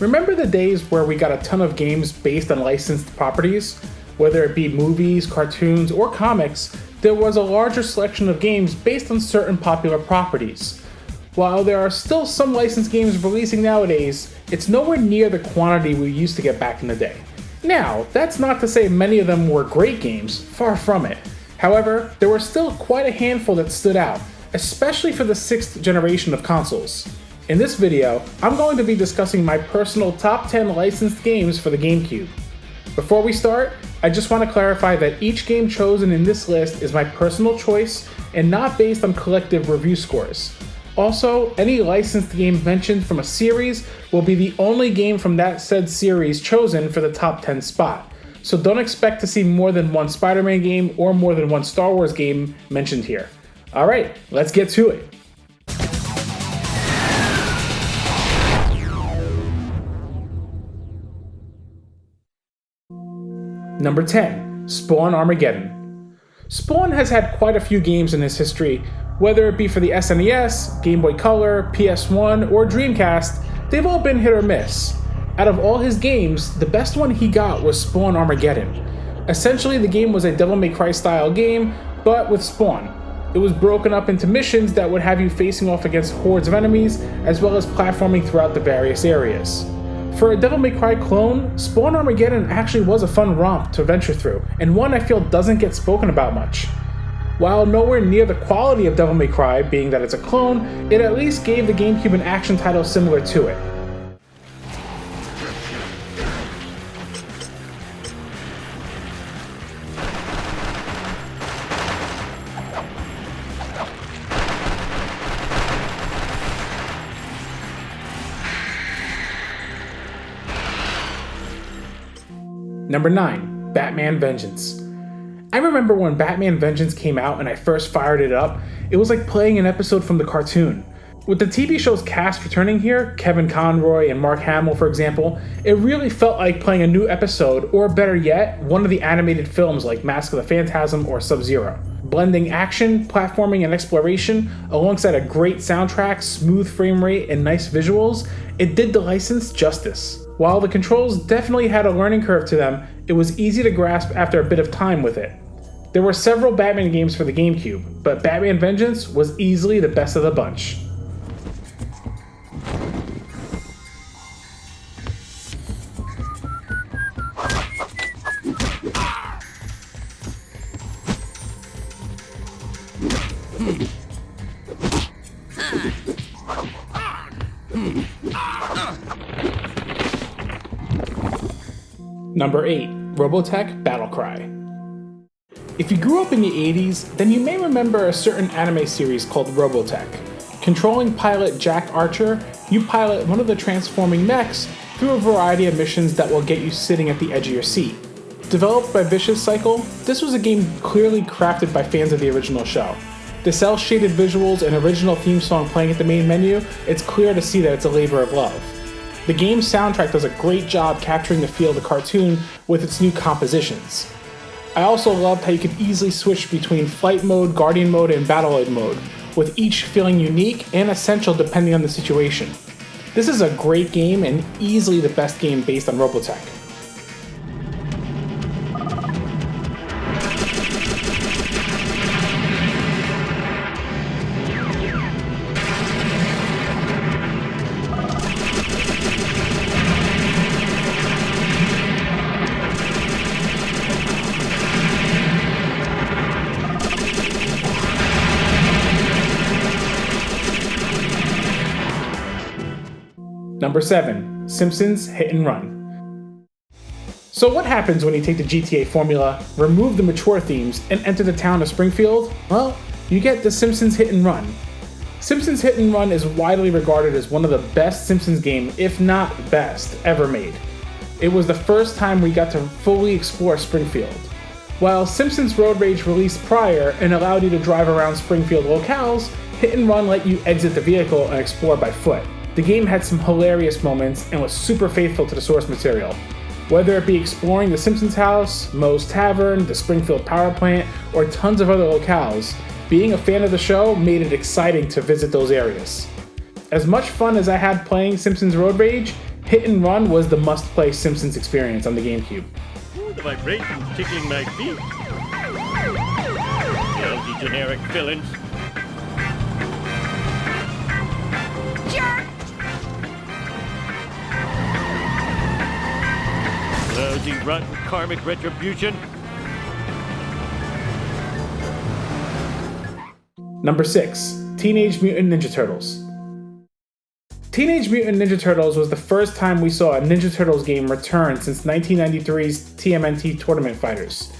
Remember the days where we got a ton of games based on licensed properties? Whether it be movies, cartoons, or comics, there was a larger selection of games based on certain popular properties. While there are still some licensed games releasing nowadays, it's nowhere near the quantity we used to get back in the day. Now, that's not to say many of them were great games, far from it. However, there were still quite a handful that stood out, especially for the 6th generation of consoles. In this video, I'm going to be discussing my personal top 10 licensed games for the GameCube. Before we start, I just want to clarify that each game chosen in this list is my personal choice and not based on collective review scores. Also, any licensed game mentioned from a series will be the only game from that said series chosen for the top 10 spot, so don't expect to see more than one Spider-Man game or more than one Star Wars game mentioned here. Alright, let's get to it. Number 10, Spawn Armageddon. Spawn has had quite a few games in his history. Whether it be for the SNES, Game Boy Color, PS1, or Dreamcast, they've all been hit or miss. Out of all his games, the best one he got was Spawn Armageddon. Essentially, the game was a Devil May Cry style game, but with Spawn. It was broken up into missions that would have you facing off against hordes of enemies, as well as platforming throughout the various areas. For a Devil May Cry clone, Spawn Armageddon actually was a fun romp to venture through, and one I feel doesn't get spoken about much. While nowhere near the quality of Devil May Cry, being that it's a clone, it at least gave the GameCube an action title similar to it. Number 9, Batman Vengeance. I remember when Batman Vengeance came out and I first fired it up, it was like playing an episode from the cartoon. With the TV show's cast returning here, Kevin Conroy and Mark Hamill for example, it really felt like playing a new episode, or better yet, one of the animated films like Mask of the Phantasm or Sub-Zero. Blending action, platforming, and exploration, alongside a great soundtrack, smooth frame rate, and nice visuals, it did the license justice. While the controls definitely had a learning curve to them, it was easy to grasp after a bit of time with it. There were several Batman games for the GameCube, but Batman Vengeance was easily the best of the bunch. Number 8, Robotech Battlecry. If you grew up in the 80s, then you may remember a certain anime series called Robotech. Controlling pilot Jack Archer, you pilot one of the transforming mechs through a variety of missions that will get you sitting at the edge of your seat. Developed by Vicious Cycle, this was a game clearly crafted by fans of the original show. The cel-shaded visuals and original theme song playing at the main menu, it's clear to see that it's a labor of love. The game's soundtrack does a great job capturing the feel of the cartoon with its new compositions. I also loved how you could easily switch between flight mode, guardian mode, and battleoid mode, with each feeling unique and essential depending on the situation. This is a great game and easily the best game based on Robotech. Number 7, Simpsons Hit and Run. So what happens when you take the GTA formula, remove the mature themes, and enter the town of Springfield? Well, you get the Simpsons Hit and Run. Simpsons Hit and Run is widely regarded as one of the best Simpsons game, if not best, ever made. It was the first time we got to fully explore Springfield. While Simpsons Road Rage released prior and allowed you to drive around Springfield locales, Hit and Run let you exit the vehicle and explore by foot. The game had some hilarious moments and was super faithful to the source material. Whether it be exploring the Simpsons house, Moe's Tavern, the Springfield Power Plant, or tons of other locales, being a fan of the show made it exciting to visit those areas. As much fun as I had playing Simpsons Road Rage, Hit and Run was the must-play Simpsons experience on the GameCube. Ooh, the vibrations tickling my feet. Guilty generic villains. Lousy, rotten karmic retribution. Number 6. Teenage Mutant Ninja Turtles. Teenage Mutant Ninja Turtles was the first time we saw a Ninja Turtles game return since 1993's TMNT Tournament Fighters.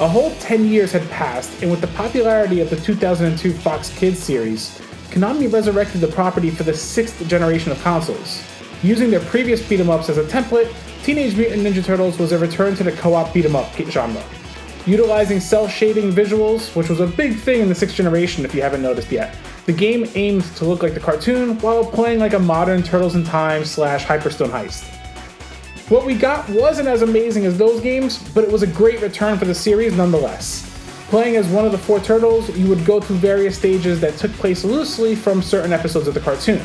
A whole 10 years had passed, and with the popularity of the 2002 Fox Kids series, Konami resurrected the property for the 6th generation of consoles. Using their previous beat-em-ups as a template, Teenage Mutant Ninja Turtles was a return to the co-op beat-em-up genre. Utilizing cel shading visuals, which was a big thing in the 6th generation if you haven't noticed yet, the game aimed to look like the cartoon while playing like a modern Turtles in Time / Hyperstone heist. What we got wasn't as amazing as those games, but it was a great return for the series nonetheless. Playing as one of the 4 turtles, you would go through various stages that took place loosely from certain episodes of the cartoon.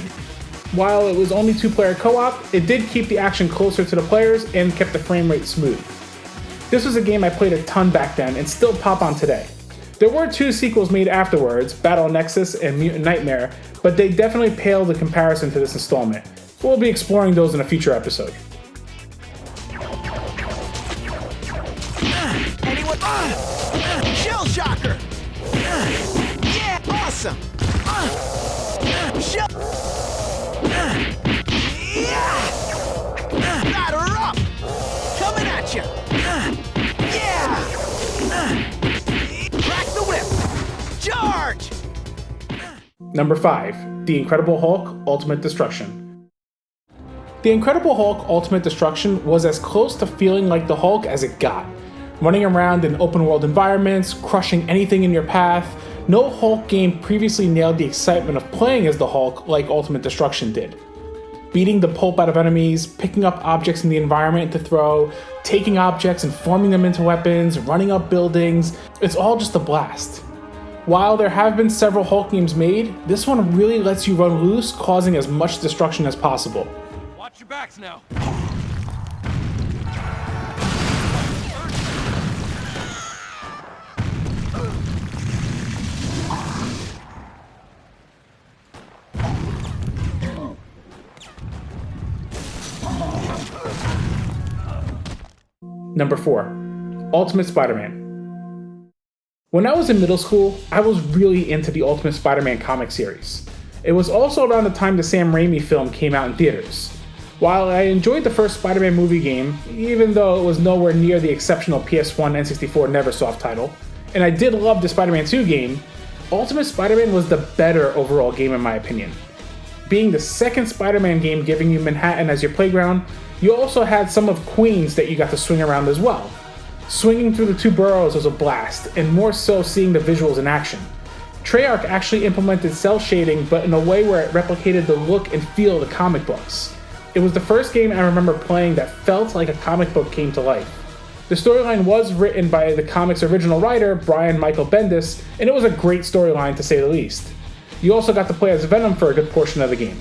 While it was only 2-player co-op, it did keep the action closer to the players and kept the frame rate smooth. This was a game I played a ton back then and still pop on today. There were 2 sequels made afterwards, Battle Nexus and Mutant Nightmare, but they definitely paled in comparison to this installment. We'll be exploring those in a future episode. Anyone? Shell Shocker! Yeah, awesome! Shell... Yeah! Batter up! Coming at you! Yeah! Crack the whip! Charge! Number 5. The Incredible Hulk Ultimate Destruction. The Incredible Hulk Ultimate Destruction was as close to feeling like the Hulk as it got. Running around in open world environments, crushing anything in your path, no Hulk game previously nailed the excitement of playing as the Hulk like Ultimate Destruction did. Beating the pulp out of enemies, picking up objects in the environment to throw, taking objects and forming them into weapons, running up buildings, it's all just a blast. While there have been several Hulk games made, this one really lets you run loose, causing as much destruction as possible. Watch your backs now. Number 4. Ultimate Spider-Man. When I was in middle school, I was really into the Ultimate Spider-Man comic series. It was also around the time the Sam Raimi film came out in theaters. While I enjoyed the first Spider-Man movie game, even though it was nowhere near the exceptional PS1 N64 Neversoft title, and I did love the Spider-Man 2 game, Ultimate Spider-Man was the better overall game in my opinion. Being the second Spider-Man game giving you Manhattan as your playground, you also had some of Queens that you got to swing around as well. Swinging through the 2 boroughs was a blast, and more so seeing the visuals in action. Treyarch actually implemented cel shading, but in a way where it replicated the look and feel of the comic books. It was the first game I remember playing that felt like a comic book came to life. The storyline was written by the comic's original writer, Brian Michael Bendis, and it was a great storyline to say the least. You also got to play as Venom for a good portion of the game.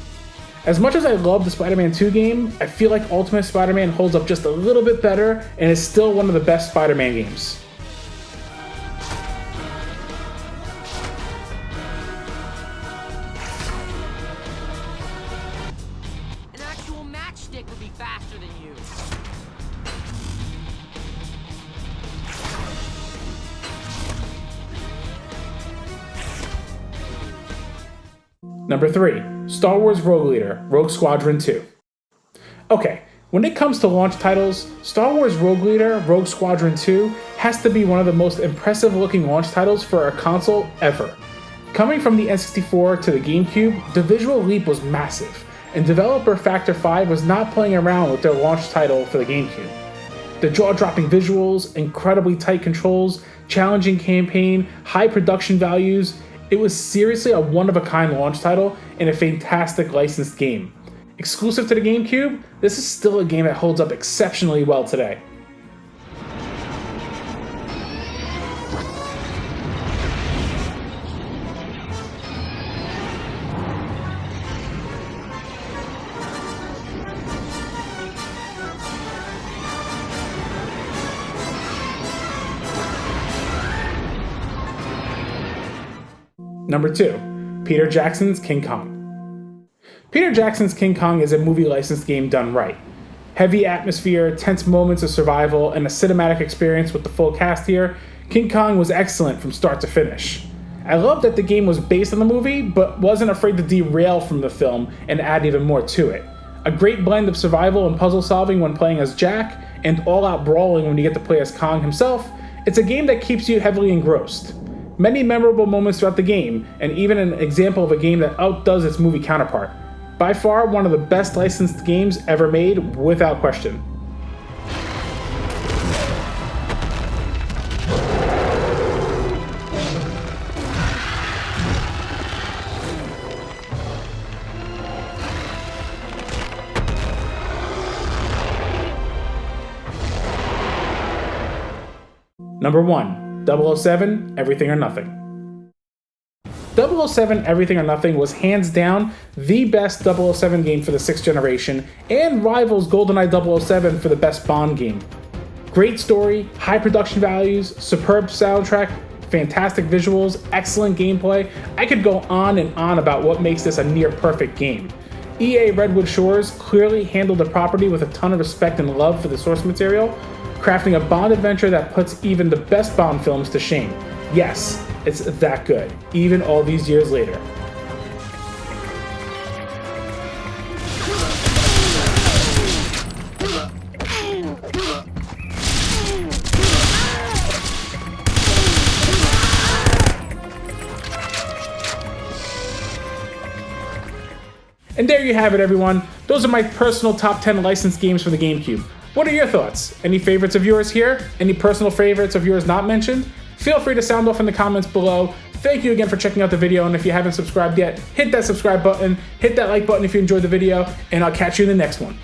As much as I love the Spider-Man 2 game, I feel like Ultimate Spider-Man holds up just a little bit better and is still one of the best Spider-Man games. An actual matchstick would be faster than you. Number 3. Star Wars Rogue Leader, Rogue Squadron 2. Okay, when it comes to launch titles, Star Wars Rogue Leader, Rogue Squadron 2 has to be one of the most impressive looking launch titles for a console ever. Coming from the N64 to the GameCube, the visual leap was massive, and developer Factor 5 was not playing around with their launch title for the GameCube. The jaw-dropping visuals, incredibly tight controls, challenging campaign, high production values, it was seriously a one-of-a-kind launch title and a fantastic licensed game. Exclusive to the GameCube, this is still a game that holds up exceptionally well today. Number 2, Peter Jackson's King Kong. Peter Jackson's King Kong is a movie licensed game done right. Heavy atmosphere, tense moments of survival, and a cinematic experience with the full cast here, King Kong was excellent from start to finish. I love that the game was based on the movie, but wasn't afraid to derail from the film and add even more to it. A great blend of survival and puzzle solving when playing as Jack, and all-out brawling when you get to play as Kong himself. It's a game that keeps you heavily engrossed. Many memorable moments throughout the game, and even an example of a game that outdoes its movie counterpart. By far, one of the best licensed games ever made, without question. Number 1, 007, Everything or Nothing. 007 Everything or Nothing was hands down the best 007 game for the 6th generation and rivals GoldenEye 007 for the best Bond game. Great story, high production values, superb soundtrack, fantastic visuals, excellent gameplay. I could go on and on about what makes this a near perfect game. EA Redwood Shores clearly handled the property with a ton of respect and love for the source material, crafting a Bond adventure that puts even the best Bond films to shame. Yes, it's that good, even all these years later. And there you have it, everyone. Those are my personal top 10 licensed games for the GameCube. What are your thoughts? Any favorites of yours here? Any personal favorites of yours not mentioned? Feel free to sound off in the comments below. Thank you again for checking out the video, and if you haven't subscribed yet, hit that subscribe button, hit that like button if you enjoyed the video, and I'll catch you in the next one.